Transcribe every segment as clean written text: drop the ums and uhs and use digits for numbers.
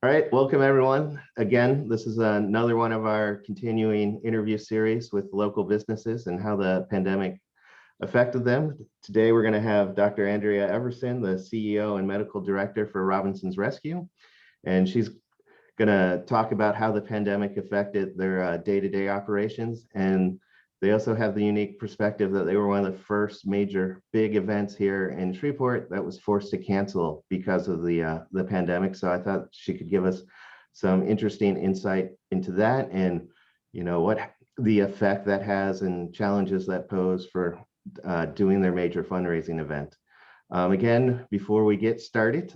All right, welcome everyone. Again, this is another one of our continuing interview series with local businesses and how the pandemic affected them. Today, we're going to have Dr. Andrea Everson, the CEO and Medical Director for Robinson's Rescue, and she's going to talk about how the pandemic affected their day-to-day operations. And they also have the unique perspective that they were one of the first major big events here in Shreveport that was forced to cancel because of the pandemic. So I thought she could give us some interesting insight into that and what the effect that has and challenges that pose for doing their major fundraising event. Again, before we get started,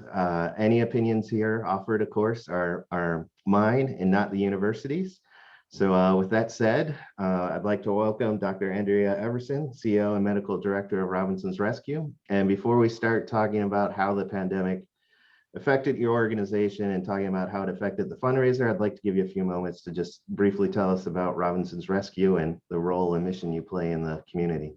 any opinions here offered, of course, are mine and not the university's. So with that said, I'd like to welcome Dr. Andrea Everson, CEO and Medical Director of Robinson's Rescue. And before we start talking about how the pandemic affected your organization and talking about how it affected the fundraiser, I'd like to give you a few moments to just briefly tell us about Robinson's Rescue and the role and mission you play in the community.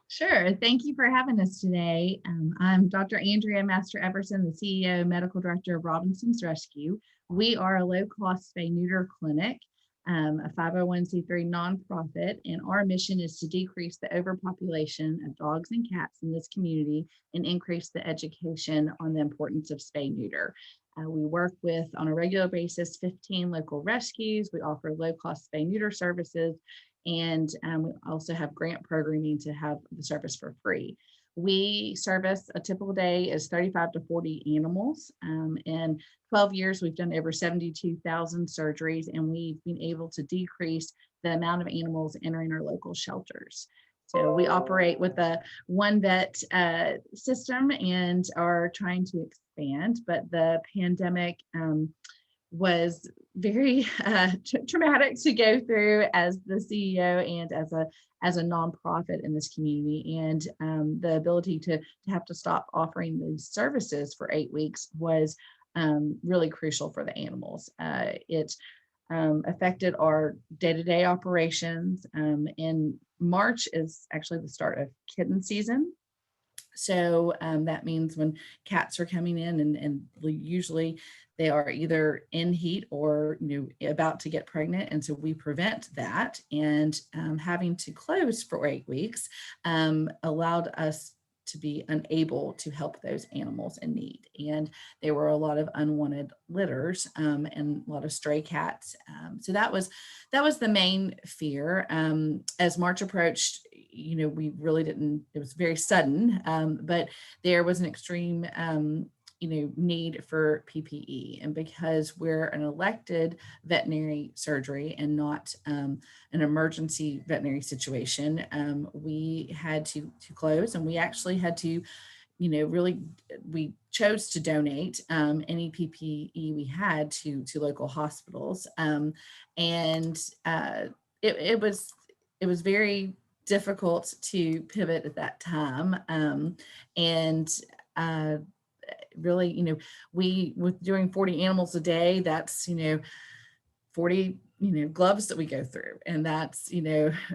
Sure. Thank you for having us today. I'm Dr. Andrea Master Everson, the CEO and Medical Director of Robinson's Rescue. We are a low-cost spay neuter clinic, a 501c3 nonprofit, and our mission is to decrease the overpopulation of dogs and cats in this community and increase the education on the importance of spay neuter. We work with, on a regular basis, 15 local rescues. We offer low-cost spay neuter services, and we also have grant programming to have the service for free. We service a typical day is 35 to 40 animals. In 12 years, we've done over 72,000 surgeries, and we've been able to decrease the amount of animals entering our local shelters. So we operate with a one vet system and are trying to expand, but the pandemic was very traumatic to go through as the CEO and as a nonprofit in this community. And the ability to have to stop offering these services for 8 weeks was really crucial for the animals. It affected our day-to-day operations. And March is actually the start of kitten season. So that means when cats are coming in and usually they are either in heat or about to get pregnant. And so we prevent that. And having to close for 8 weeks allowed us to be unable to help those animals in need. And there were a lot of unwanted litters and a lot of stray cats. So that was the main fear. As March approached, we really didn't, it was very sudden, but there was an extreme need for PPE. And because we're an elected veterinary surgery and not an emergency veterinary situation, we had to close, and we actually had to, we chose to donate any PPE we had to local hospitals. It was very difficult to pivot at that time. Really, we with doing 40 animals a day, that's 40 gloves that we go through, and that's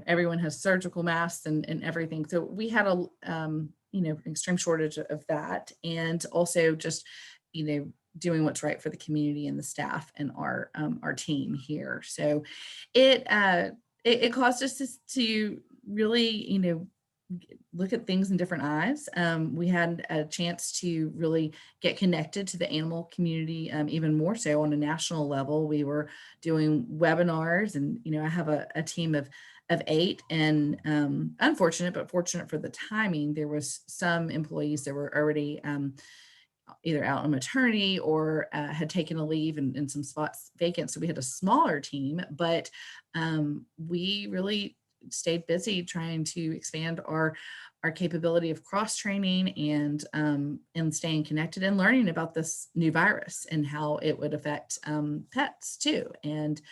everyone has surgical masks and everything. So we had a extreme shortage of that, and also just doing what's right for the community and the staff and our team here. So it caused us to really look at things in different eyes. We had a chance to really get connected to the animal community, even more so on a national level. We were doing webinars, and I have a team of 8, and unfortunate but fortunate for the timing, there was some employees that were already either out on maternity or had taken a leave and some spots vacant. So we had a smaller team, but we really stayed busy trying to expand our capability of cross training and staying connected and learning about this new virus and how it would affect pets too. And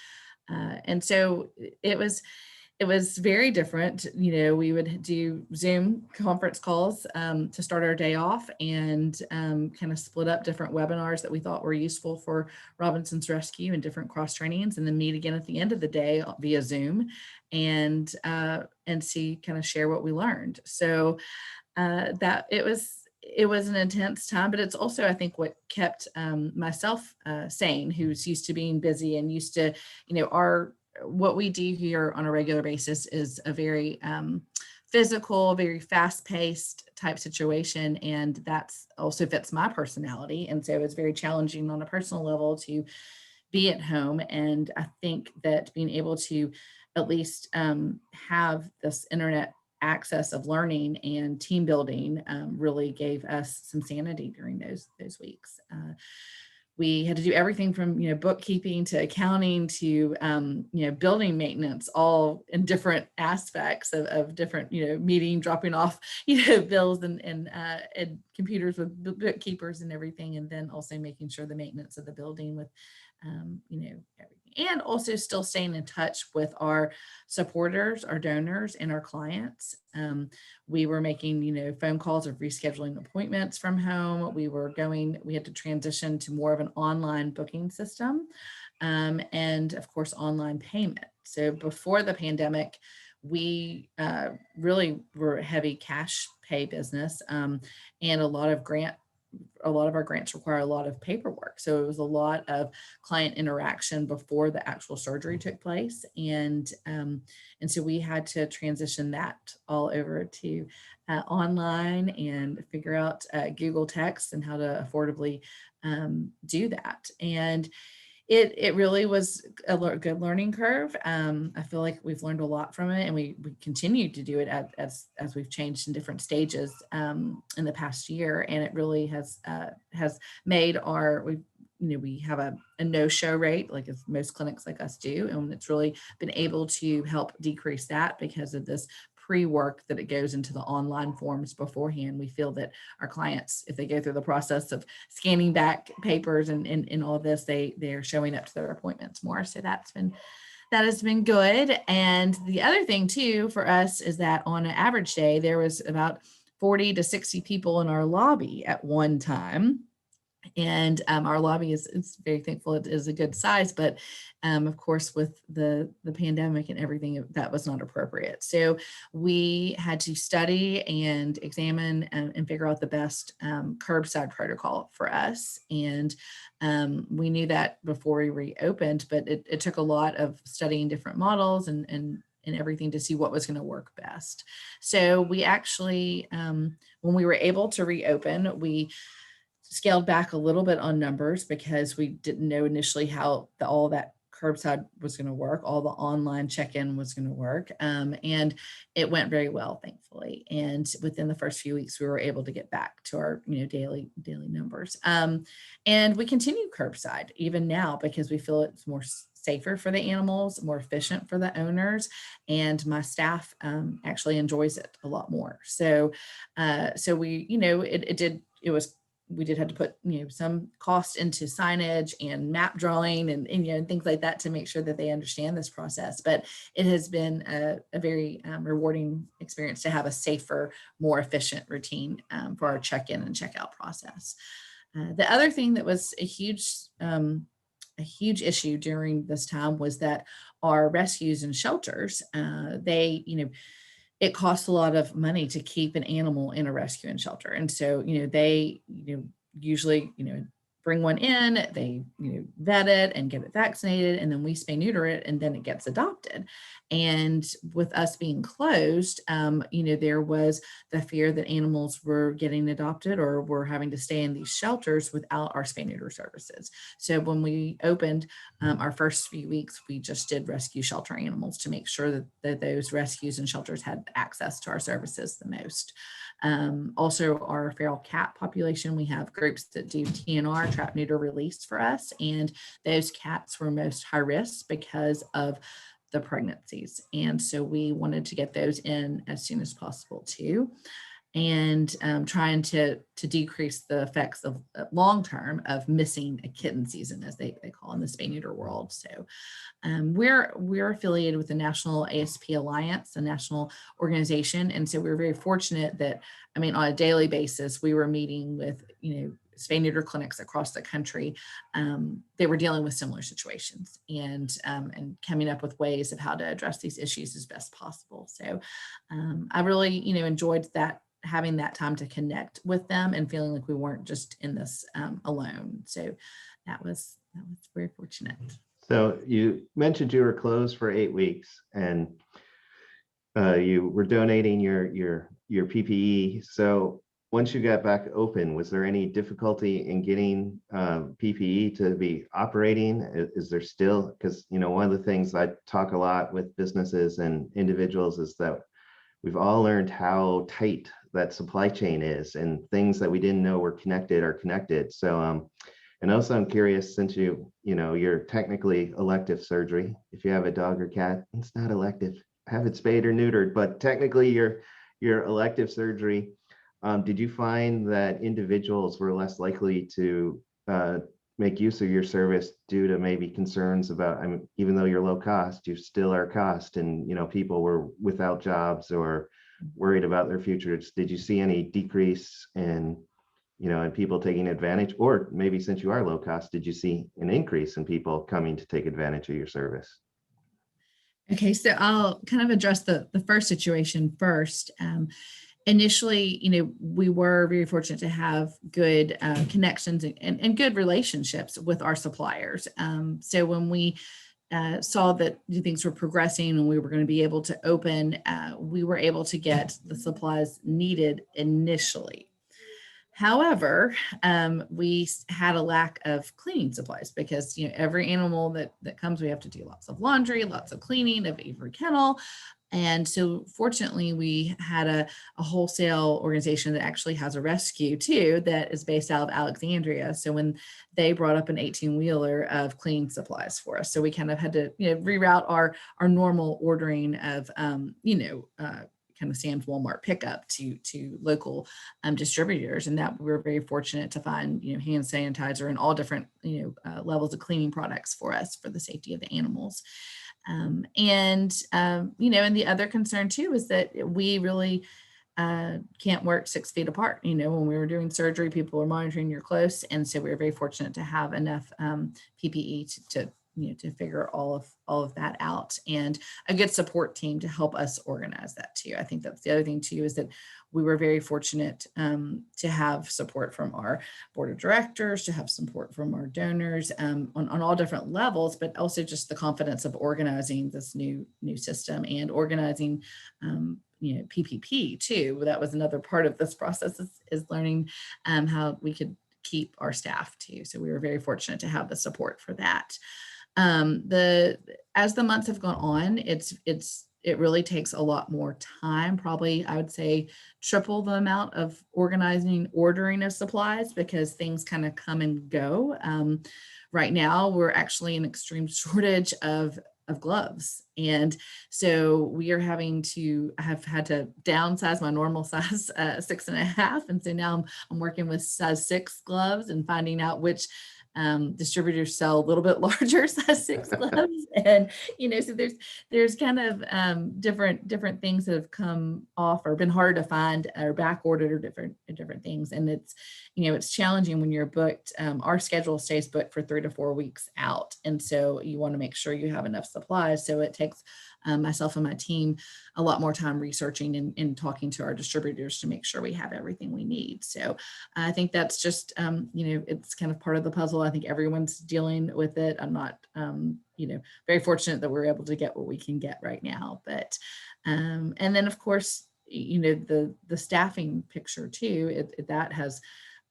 so it was very different. We would do Zoom conference calls to start our day off, and kind of split up different webinars that we thought were useful for Robinson's Rescue and different cross trainings, and then meet again at the end of the day via Zoom and see, kind of share what we learned. So that it was it was an intense time, but it's also, I think, what kept myself sane, who's used to being busy and used to, what we do here on a regular basis is a very physical, very fast-paced type situation, and that's also fits my personality. And so it's very challenging on a personal level to be at home. And I think that being able to at least have this internet access of learning and team building really gave us some sanity during those weeks. We had to do everything from bookkeeping to accounting to building maintenance, all in different aspects of different meeting, dropping off bills and computers with bookkeepers and everything, and then also making sure the maintenance of the building with everything, and also still staying in touch with our supporters, our donors, and our clients. We were making, phone calls of rescheduling appointments from home. We had to transition to more of an online booking system, and of course, online payment. So before the pandemic, we really were a heavy cash pay business, and a lot of our grants require a lot of paperwork. So it was a lot of client interaction before the actual surgery took place. And so we had to transition that all over to online and figure out Google Text and how to affordably do that. And it really was a good learning curve. I feel like we've learned a lot from it, and we continue to do it as we've changed in different stages in the past year. And it really has made we have a no-show rate, like as most clinics like us do, and it's really been able to help decrease that because of this pre-work that it goes into the online forms beforehand. We feel that our clients, if they go through the process of scanning back papers and all of this, they're showing up to their appointments more. So that has been good. And the other thing too for us is that on an average day, there was about 40 to 60 people in our lobby at one time. And our lobby is very thankful it is a good size, but of course with the pandemic and everything, that was not appropriate. So we had to study and examine and figure out the best curbside protocol for us. And we knew that before we reopened, but it took a lot of studying different models and everything to see what was going to work best. So we actually, when we were able to reopen, we scaled back a little bit on numbers because we didn't know initially how all that curbside was going to work, all the online check-in was going to work. And it went very well, thankfully. And within the first few weeks, we were able to get back to our daily numbers. And we continue curbside even now because we feel it's more safer for the animals, more efficient for the owners, and my staff actually enjoys it a lot more. So we, we did have to put some cost into signage and map drawing and things like that to make sure that they understand this process. But it has been a very rewarding experience to have a safer, more efficient routine for our check-in and check-out process. The other thing that was a huge issue during this time was that our rescues and shelters, it costs a lot of money to keep an animal in a rescue and shelter. And so, they, usually, bring one in, they, vet it and get it vaccinated, and then we spay neuter it, and then it gets adopted. And with us being closed, there was the fear that animals were getting adopted or were having to stay in these shelters without our spay neuter services. So when we opened our first few weeks, we just did rescue shelter animals to make sure that those rescues and shelters had access to our services the most. Also, our feral cat population, we have groups that do TNR, trap, neuter, release for us. And those cats were most high risk because of the pregnancies. And so we wanted to get those in as soon as possible too. And trying to decrease the effects of long-term of missing a kitten season, as they call in the spay neuter world. So we're affiliated with the National ASP Alliance, a national organization. And so we're very fortunate that, on a daily basis, we were meeting with, spay neuter clinics across the country. They were dealing with similar situations and coming up with ways of how to address these issues as best possible. So I really, enjoyed that having that time to connect with them and feeling like we weren't just in this alone. So that was very fortunate. So you mentioned you were closed for 8 weeks, and you were donating your PPE. So once you got back open, was there any difficulty in getting PPE to be operating? Is there still, because one of the things I talk a lot with businesses and individuals is that we've all learned how tight that supply chain is, and things that we didn't know were connected are connected. So and also I'm curious, since you're technically elective surgery. If you have a dog or cat, it's not elective. Have it spayed or neutered, but technically your elective surgery. Did you find that individuals were less likely to make use of your service due to maybe concerns about, I mean, even though you're low cost, you still are cost, and people were without jobs or worried about their futures? Did you see any decrease in and people taking advantage, or maybe since you are low cost, did you see an increase in people coming to take advantage of your service? Okay, so I'll kind of address the first situation first. Initially, we were very fortunate to have good connections and good relationships with our suppliers. So when we saw that things were progressing and we were going to be able to open, we were able to get the supplies needed initially. However, we had a lack of cleaning supplies because every animal that comes, we have to do lots of laundry, lots of cleaning of every kennel. And so fortunately, we had a wholesale organization that actually has a rescue too, that is based out of Alexandria. So when they brought up an 18-wheeler of cleaning supplies for us, so we kind of had to reroute our normal ordering of kind of Sam's Walmart pickup to local distributors, and that we were very fortunate to find hand sanitizer and all different levels of cleaning products for us for the safety of the animals. And the other concern too is that we really can't work 6 feet apart. When we were doing surgery, people were monitoring your close, and so we were very fortunate to have enough PPE to figure all of that out, and a good support team to help us organize that too. I think that's the other thing too, is that we were very fortunate to have support from our board of directors, to have support from our donors on all different levels, but also just the confidence of organizing this new system and organizing PPP too. That was another part of this process, is learning how we could keep our staff too. So we were very fortunate to have the support for that. As the months have gone on, it really takes a lot more time, probably I would say triple the amount of ordering of supplies, because things kind of come and go. Right now, we're actually in extreme shortage of gloves. And so we are had to downsize my normal size 6.5. And so now I'm working with size 6 gloves and finding out which distributors sell a little bit larger size 6 gloves. And so there's kind of different things that have come off or been hard to find or back ordered, or different things. And it's challenging when you're booked. Our schedule stays booked for 3 to 4 weeks out, and so you want to make sure you have enough supplies. So it takes myself and my team a lot more time researching and talking to our distributors to make sure we have everything we need. So I think that's just, it's kind of part of the puzzle. I think everyone's dealing with it. I'm not, very fortunate that we're able to get what we can get right now. But, and then of course, the staffing picture too, that has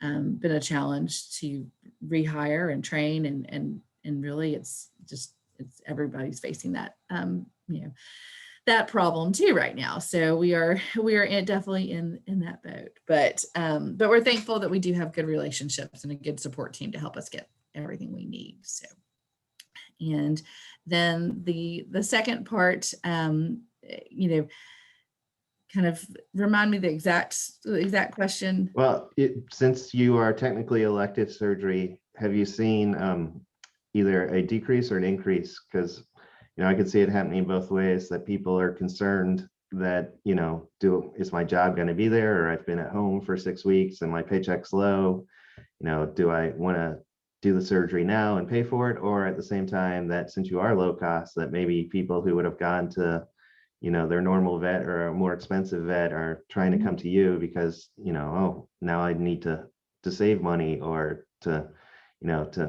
been a challenge to rehire and train, and really it's everybody's facing that, that problem too right now. So we are definitely in that boat, but we're thankful that we do have good relationships and a good support team to help us get everything we need. So, and then the second part, kind of remind me the exact question. Well, since you are technically elective surgery, have you seen either a decrease or an increase? Because I could see it happening both ways, that people are concerned that, is my job going to be there? Or I've been at home for 6 weeks and my paycheck's low. Do I want to do the surgery now and pay for it? Or at the same time, that since you are low cost, that maybe people who would have gone to, their normal vet or a more expensive vet are trying to come to you because, oh, now I need to save money or to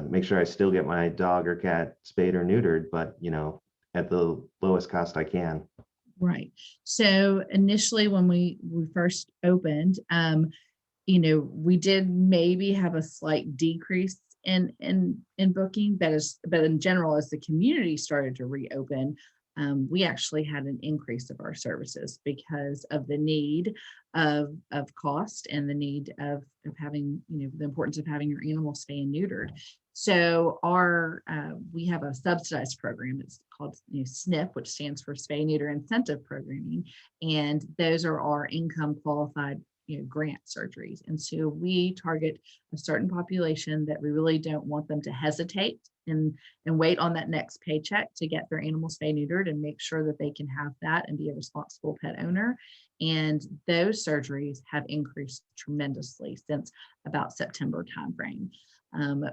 make sure I still get my dog or cat spayed or neutered, but, at the lowest cost I can. Right. So initially when we first opened, we did maybe have a slight decrease in booking, but in general, as the community started to reopen, we actually had an increase of our services because of the need of cost and the need of having, the importance of having your animal spay and neutered. So we have a subsidized program. It's called SNP, which stands for Spay Neuter Incentive Programming, and those are our income qualified grant surgeries. And so we target a certain population that we really don't want them to hesitate and wait on that next paycheck to get their animal spay neutered and make sure that they can have that and be a responsible pet owner. And those surgeries have increased tremendously since about September timeframe.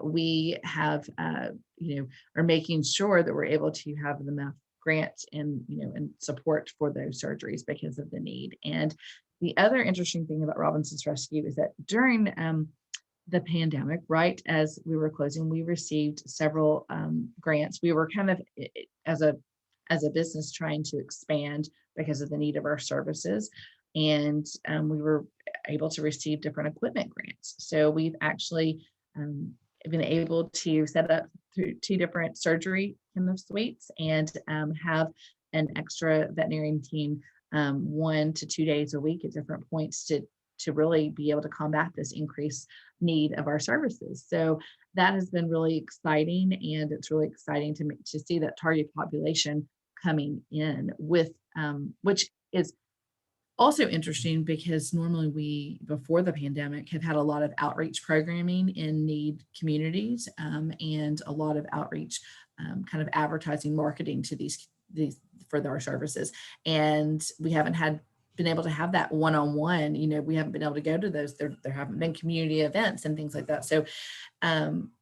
We have, are making sure that we're able to have enough grants and, and support for those surgeries because of the need. And the other interesting thing about Robinson's Rescue is that during the pandemic, right as we were closing, we received several grants. We were kind of, as a business, trying to expand because of the need of our services. And we were able to receive different equipment grants. So we've actually been able to set up through 2 different surgery kind of suites and have an extra veterinarian team 1 to 2 days a week at different points to really be able to combat this increased need of our services. So that has been really exciting, and it's really exciting to see that target population coming in with which is also interesting because normally we, before the pandemic, have had a lot of outreach programming in need communities and a lot of outreach kind of advertising marketing to these for our services. And we haven't been able to have that one-on-one, we haven't been able to go to those. There haven't been community events and things like that. So,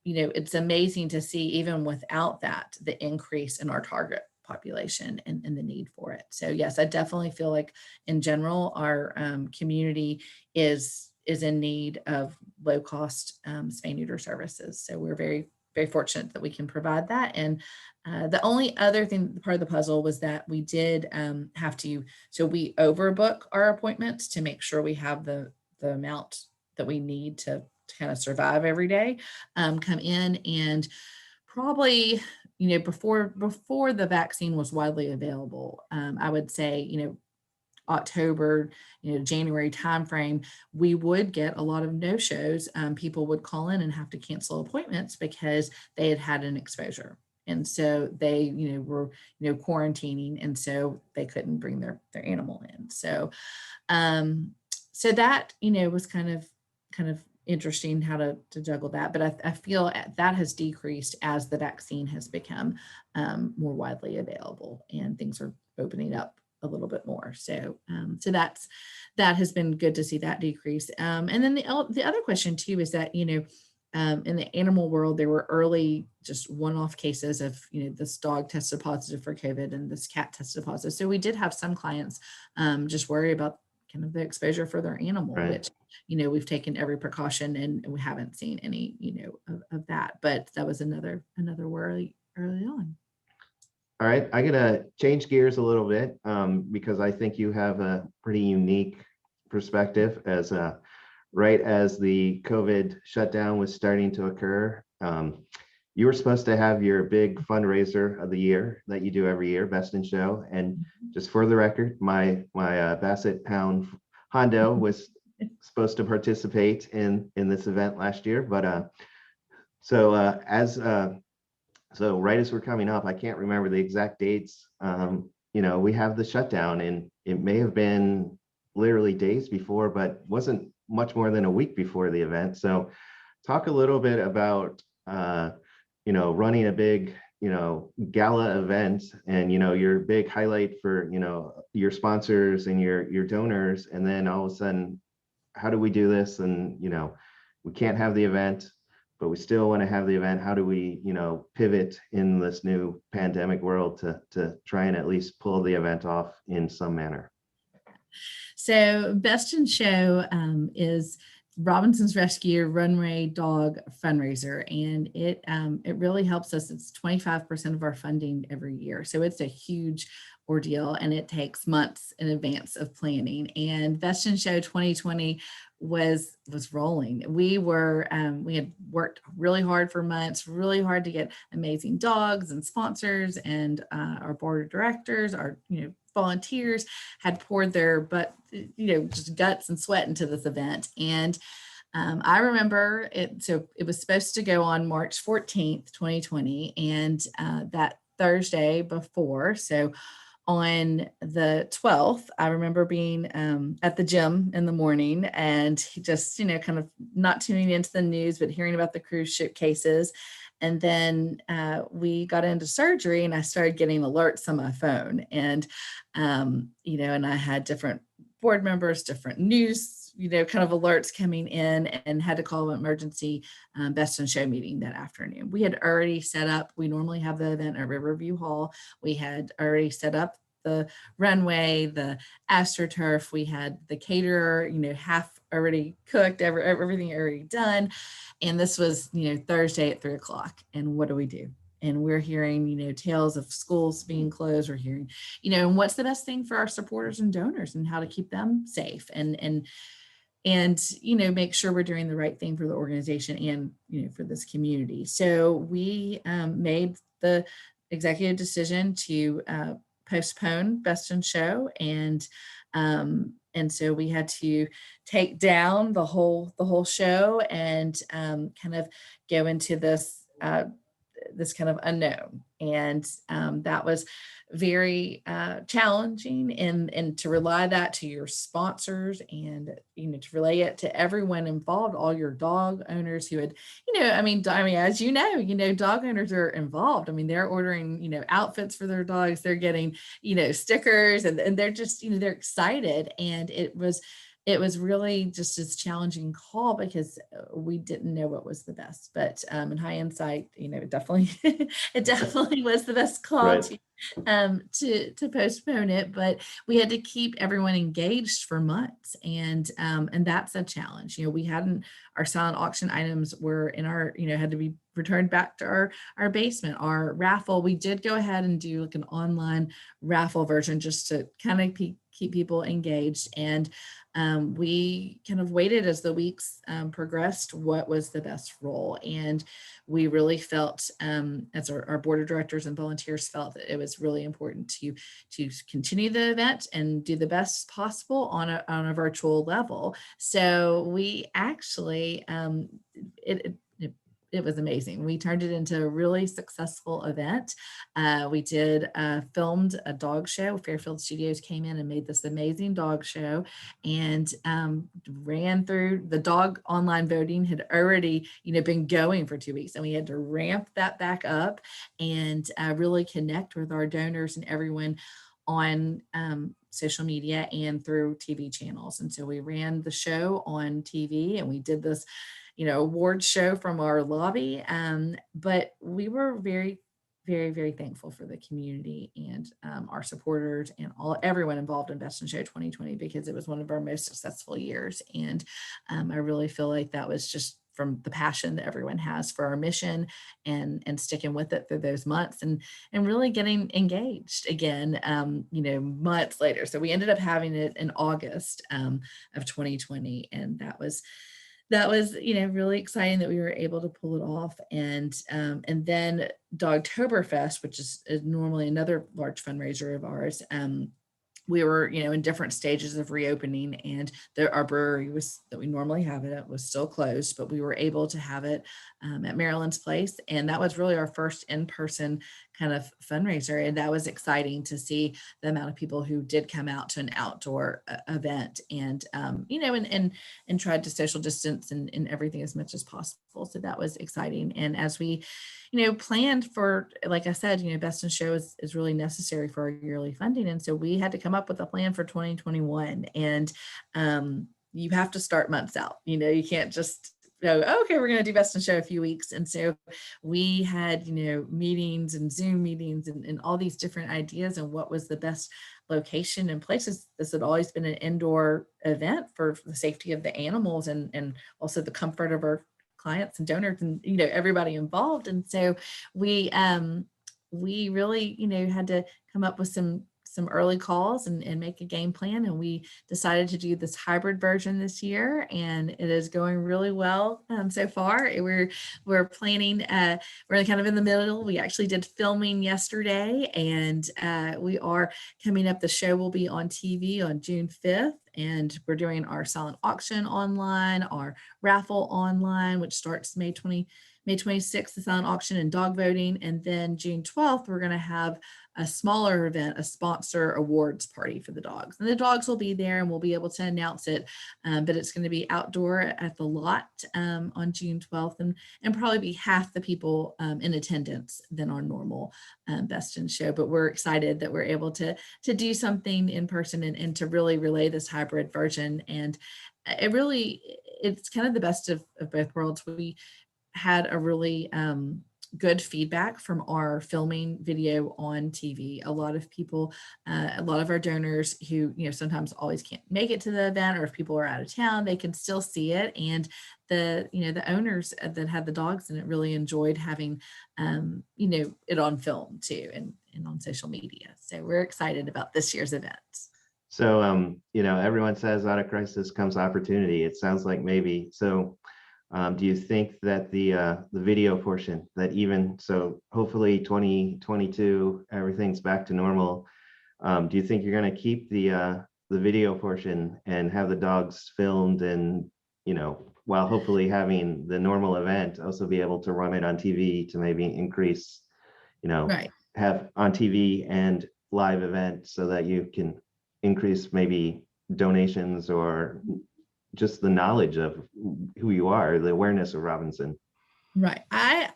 it's amazing to see, even without that, the increase in our target population and the need for it. So yes, I definitely feel like in general, our community is in need of low cost spay neuter services. So we're very, very fortunate that we can provide that. And the only other part of the puzzle was that we did have to, so we overbook our appointments to make sure we have the amount that we need to kind of survive every day come in. And probably, before the vaccine was widely available, I would say, October, January timeframe, we would get a lot of no-shows. People would call in and have to cancel appointments because they had an exposure. And so they, were, quarantining, and so they couldn't bring their animal in. So, so that, was kind of interesting how to juggle that. But I feel that has decreased as the vaccine has become more widely available and things are opening up a little bit more. So, so that has been good to see that decrease. And then the other question too is that, in the animal world, there were early just one-off cases of, this dog tested positive for COVID and this cat tested positive. So we did have some clients just worry about kind of the exposure for their animal, Right. which, we've taken every precaution and we haven't seen any, of that. But that was another worry early on. All right, I gotta change gears a little bit because I think you have a pretty unique perspective as right as the COVID shutdown was starting to occur. You were supposed to have your big fundraiser of the year that you do every year, Best in Show. And just for the record, my Basset Pound Hondo was supposed to participate in this event last year, but so right as we're coming up, I can't remember the exact dates. We have the shutdown, and it may have been literally days before, but wasn't much more than a week before the event. So talk a little bit about running a big gala event and your big highlight for your sponsors and your donors, and then all of a sudden, how do we do this? And we can't have the event. but we still want to have the event. How do we, pivot in this new pandemic world to try and at least pull the event off in some manner? So Best in Show is Robinson's Rescue Runway Dog fundraiser, and it really helps us. It's 25% of our funding every year, so it's a huge ordeal, and it takes months in advance of planning. And Best in Show 2020 was rolling. We had worked really hard for months, really hard to get amazing dogs and sponsors, and our board of directors, our volunteers had poured their just guts and sweat into this event. And I remember it. So it was supposed to go on March 14th, 2020, and that Thursday before. So on the 12th, I remember being at the gym in the morning and just, kind of not tuning into the news, but hearing about the cruise ship cases. And then we got into surgery and I started getting alerts on my phone. And, and I had different board members, different news, kind of alerts coming in, and had to call an emergency Best in Show meeting that afternoon. We had already set up, we normally have the event at Riverview Hall. We had already set up the runway, the AstroTurf. We had the caterer, half already cooked, everything already done. And this was, Thursday at 3:00. And what do? And we're hearing, tales of schools being closed. We're hearing, and what's the best thing for our supporters and donors and how to keep them safe and make sure we're doing the right thing for the organization and, for this community. So we made the executive decision to postpone Best in Show. And so we had to take down the whole show and kind of go into this kind of unknown. And that was very challenging, and to rely that to your sponsors and, to relay it to everyone involved, all your dog owners who had, as dog owners are involved. They're ordering, outfits for their dogs. They're getting, stickers, and they're just, they're excited. And it was really just this challenging call because we didn't know what was the best. But in hindsight, it definitely was the best call Right. to postpone it. But we had to keep everyone engaged for months, and that's a challenge. We hadn't, our silent auction items were in our, had to be returned back to our basement. Our raffle, we did go ahead and do like an online raffle version just to kind of keep people engaged. And we kind of waited as the weeks progressed, what was the best role. And we really felt, as our board of directors and volunteers felt, that it was really important to continue the event and do the best possible on a virtual level. So we actually, it was amazing. We turned it into a really successful event. We did filmed a dog show. Fairfield Studios came in and made this amazing dog show, and ran through the dog online voting had already, been going for 2 weeks, and we had to ramp that back up and really connect with our donors and everyone on social media and through TV channels. And so we ran the show on TV, and we did this award show from our lobby. But we were very, very, very thankful for the community and our supporters and everyone involved in Best in Show 2020, because it was one of our most successful years. And I really feel like that was just from the passion that everyone has for our mission and sticking with it through those months and really getting engaged again, months later. So we ended up having it in August of 2020. And that was really exciting that we were able to pull it off. And then Dogtoberfest, which is normally another large fundraiser of ours, we were, in different stages of reopening, and our brewery that we normally have it at was still closed, but we were able to have it at Maryland's Place. And that was really our first in-person kind of fundraiser. And that was exciting to see the amount of people who did come out to an outdoor event and, and tried to social distance and everything as much as possible. So that was exciting. And as we, planned for, like I said, Best in Show is really necessary for our yearly funding. And so we had to come up with a plan for 2021. And you have to start months out. You can't just oh, okay, we're going to do Best in Show a few weeks. And so we had, meetings and Zoom meetings and all these different ideas and what was the best location and places. This had always been an indoor event for the safety of the animals and also the comfort of our clients and donors and, everybody involved. And so we really, had to come up with some early calls and make a game plan. And we decided to do this hybrid version this year, and it is going really well so far. We're planning, we're kind of in the middle. We actually did filming yesterday, and we are coming up. The show will be on TV on June 5th. And we're doing our silent auction online, our raffle online, which starts May 26th, the silent auction and dog voting. And then June 12th, we're going to have a smaller event, a sponsor awards party for the dogs. And the dogs will be there and we'll be able to announce it. But it's going to be outdoor at the lot on June 12th and probably be half the people in attendance than our normal Best in Show. But we're excited that we're able to do something in person and to really relay this hybrid version. And it's kind of the best of both worlds. We had a really good feedback from our filming video on TV. A lot of people, a lot of our donors who, sometimes always can't make it to the event, or if people are out of town, they can still see it. And the owners that had the dogs in it really enjoyed having, it on film too, and on social media. So we're excited about this year's event. So, everyone says out of crisis comes opportunity. It sounds like maybe so. Do you think that the video portion, that even so, hopefully 2022 everything's back to normal? Do you think you're going to keep the video portion and have the dogs filmed, and while hopefully having the normal event, also be able to run it on TV to maybe increase, Right. have on TV and live event so that you can increase maybe donations or just the knowledge of who you are, the awareness of Robinson? Right. I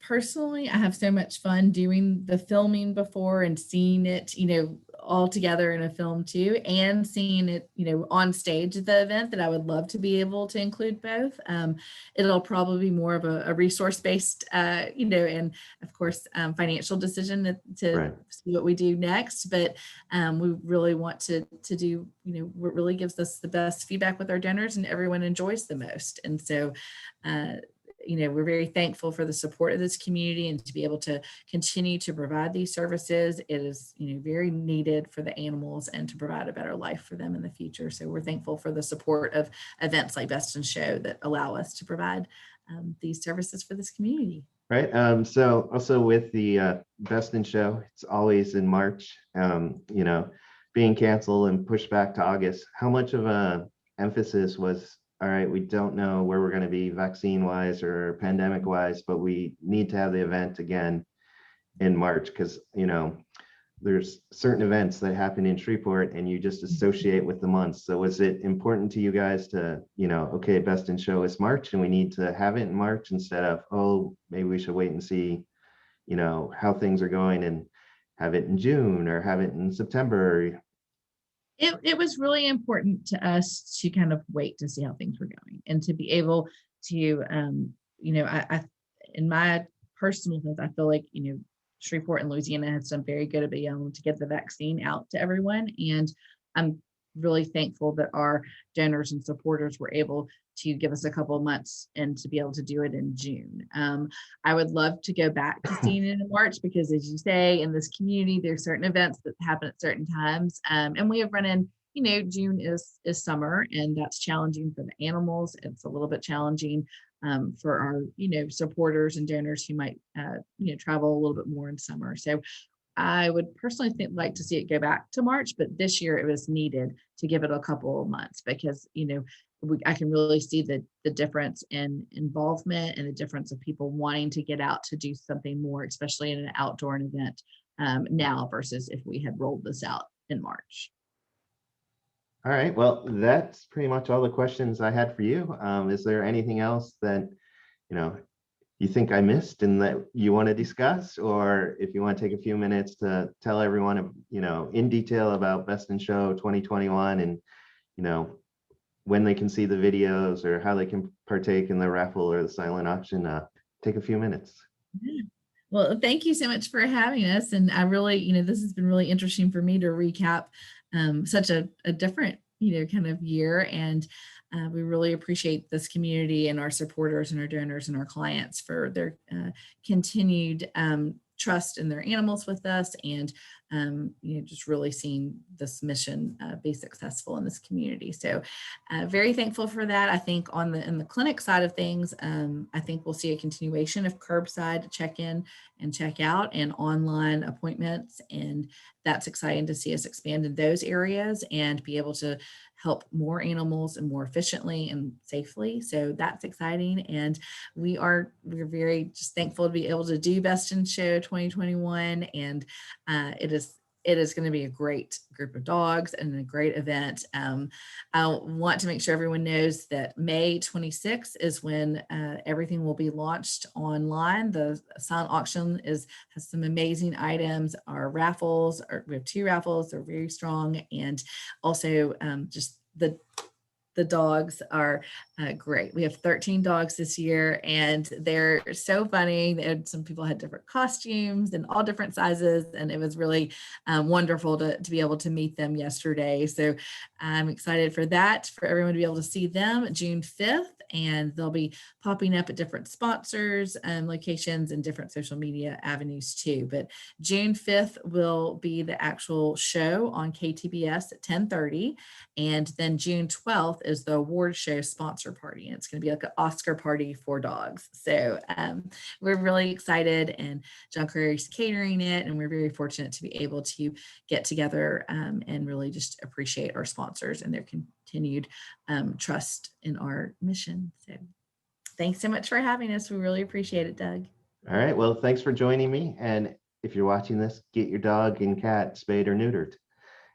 personally, I have so much fun doing the filming before and seeing it, all together in a film too, and seeing it, on stage at the event, that I would love to be able to include both. It'll probably be more of a resource-based, and of course, financial decision to Right. see what we do next. But we really want to do, what really gives us the best feedback with our donors and everyone enjoys the most. And so, we're very thankful for the support of this community and to be able to continue to provide these services. It is, very needed for the animals and to provide a better life for them in the future. So we're thankful for the support of events like Best in Show that allow us to provide these services for this community. Right. So also with the Best in Show, it's always in March, being canceled and pushed back to August. How much of a emphasis was, all right, we don't know where we're going to be vaccine wise or pandemic wise, but we need to have the event again in March, because there's certain events that happen in Shreveport and you just associate with the months. So was it important to you guys to, okay, Best in Show is March and we need to have it in March, instead of, oh, maybe we should wait and see, how things are going and have it in June or have it in September? It was really important to us to kind of wait to see how things were going and to be able to, I in my personal sense, I feel like, Shreveport and Louisiana has done very good at being able to get the vaccine out to everyone. And I'm really thankful that our donors and supporters were able to give us a couple of months and to be able to do it in June. I would love to go back to seeing it in March, because as you say, in this community, there's certain events that happen at certain times. And we have run in, June is summer, and that's challenging for the animals. It's a little bit challenging for our, supporters and donors who might, travel a little bit more in summer. So I would personally like to see it go back to March, but this year it was needed to give it a couple of months, because, I can really see the difference in involvement and the difference of people wanting to get out to do something more, especially in an outdoor event now versus if we had rolled this out in March. All right, well, that's pretty much all the questions I had for you. Is there anything else that, you think I missed and that you want to discuss, or if you want to take a few minutes to tell everyone, in detail about Best in Show 2021 and, when they can see the videos or how they can partake in the raffle or the silent auction, take a few minutes. Yeah. Well, thank you so much for having us. And I really, this has been really interesting for me to recap such a different, kind of year. And we really appreciate this community and our supporters and our donors and our clients for their continued trust in their animals with us, and just really seeing this mission be successful in this community. So very thankful for that. I think in the clinic side of things, I think we'll see a continuation of curbside check-in and check out and online appointments, and that's exciting to see us expand in those areas and be able to help more animals and more efficiently and safely. So that's exciting. And we're very just thankful to be able to do Best in Show 2021. And it is going to be a great group of dogs and a great event. I want to make sure everyone knows that May 26th is when everything will be launched online. The silent auction has some amazing items. Our raffles, we have 2 raffles, they're very strong. And also just the dogs are great. We have 13 dogs this year, and they're so funny. Some people had different costumes and all different sizes, and it was really wonderful to be able to meet them yesterday. So I'm excited for that, for everyone to be able to see them June 5th, and they'll be popping up at different sponsors and locations and different social media avenues too. But June 5th will be the actual show on KTBS at 10:30. And then June 12th is the award show sponsor party. And it's going to be like an Oscar party for dogs. So we're really excited, and John Curry's catering it. And we're very fortunate to be able to get together and really just appreciate our sponsors and their continued trust in our mission. So thanks so much for having us. We really appreciate it, Doug. All right. Well, thanks for joining me. And if you're watching this, get your dog and cat spayed or neutered.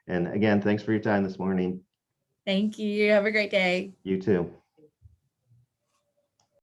And again, thanks for your time this morning. Thank you. Have a great day. You too.